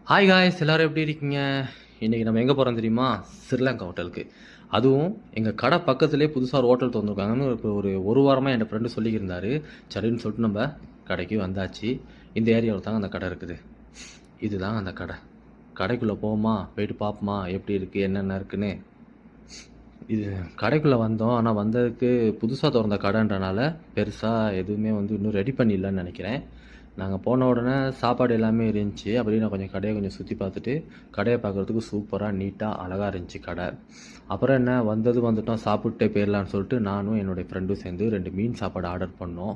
Hi guys, எல்லாரும் எப்படி இருக்கீங்க? இன்றைக்கி நம்ம எங்கே போகிறோம் தெரியுமா? ஸ்ரீலங்கா ஹோட்டலுக்கு. அதுவும் எங்கள் கடை பக்கத்துலேயே புதுசாக ஒரு ஹோட்டல் திறந்துருக்காங்கன்னு இப்போ ஒரு வாரமாக என் ஃப்ரெண்டு சொல்லியிருந்தார். சரின்னு சொல்லிட்டு நம்ம கடைக்கு வந்தாச்சு. இந்த ஏரியாவில் தாங்க அந்த கடை இருக்குது. இதுதாங்க அந்த கடை. கடைக்குள்ளே போவோமா, போயிட்டு பார்ப்போமா எப்படி இருக்குது, என்னென்ன இருக்குன்னு. இது கடைக்குள்ளே வந்தோம். ஆனால் வந்ததுக்கு புதுசாக திறந்த கடைன்றனால பெருசாக எதுவுமே இன்னும் ரெடி பண்ணிடலன்னு நினைக்கிறேன். நாங்கள் போன உடனே சாப்பாடு எல்லாமே இருந்துச்சு. அப்படியே நான் கொஞ்சம் கடையை சுற்றி பார்த்துட்டு, கடையை பார்க்குறதுக்கு சூப்பராக நீட்டாக அழகாக இருந்துச்சு கடை. அப்புறம் என்ன, வந்துட்டோம், சாப்பிட்டே போயிடலான்னு சொல்லிட்டு நானும் என்னுடைய ஃப்ரெண்டும் சேர்ந்து 2 மீன் சாப்பாடு ஆர்டர் பண்ணோம்.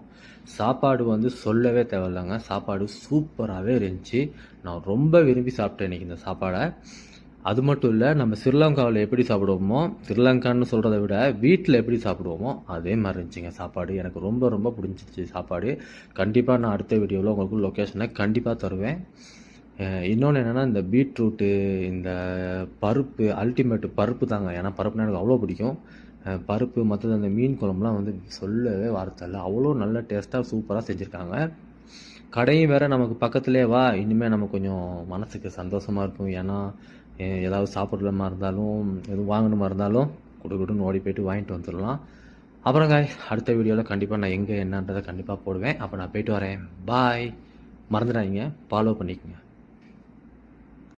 சாப்பாடு சொல்லவே தேவையில்லைங்க. சாப்பாடு சூப்பராகவே இருந்துச்சு. நான் ரொம்ப விரும்பி சாப்பிட்டேன் இன்றைக்கி இந்த சாப்பாடை. அது மட்டும் இல்லை, நம்ம ஸ்ரீலங்காவில் எப்படி சாப்பிடுவோமோ, ஸ்ரீலங்கான்னு சொல்கிறத விட வீட்டில் எப்படி சாப்பிடுவோமோ அதே மாதிரி இருந்துச்சுங்க சாப்பாடு. எனக்கு ரொம்ப ரொம்ப பிடிச்சிருச்சு சாப்பாடு. கண்டிப்பாக நான் அடுத்த வீடியோவில் உங்களுக்கு லொக்கேஷனை கண்டிப்பாக தருவேன். இன்னொன்று என்னென்னா, இந்த பீட்ரூட்டு, இந்த பருப்பு, அல்டிமேட்டு பருப்பு தாங்க. ஏன்னா பருப்புனா எனக்கு அவ்வளோ பிடிக்கும். பருப்பு மற்றது அந்த மீன் குழம்புலாம் சொல்லவே வார்த்தை இல்லை. அவ்வளோ நல்ல டேஸ்ட்டாக சூப்பராக செஞ்சுருக்காங்க. கடையும் வேறு நமக்கு பக்கத்துலேயே வா, இனிமேல் நமக்கு கொஞ்சம் மனசுக்கு சந்தோஷமாக இருக்கும். ஏன்னா ஏதாவது சாப்பிட்ற மாதிரி இருந்தாலும், எதுவும் வாங்கணுமா இருந்தாலும் குடுன்னு ஓடி போய்ட்டு வாங்கிட்டு வந்துடலாம். அப்புறம் அடுத்த வீடியோவில் கண்டிப்பாக நான் எங்கே என்னன்றதை கண்டிப்பாக போடுவேன். அப்போ நான் போய்ட்டு வரேன். பாய். மறந்துடாதீங்க, ஃபாலோ பண்ணிக்கோங்க.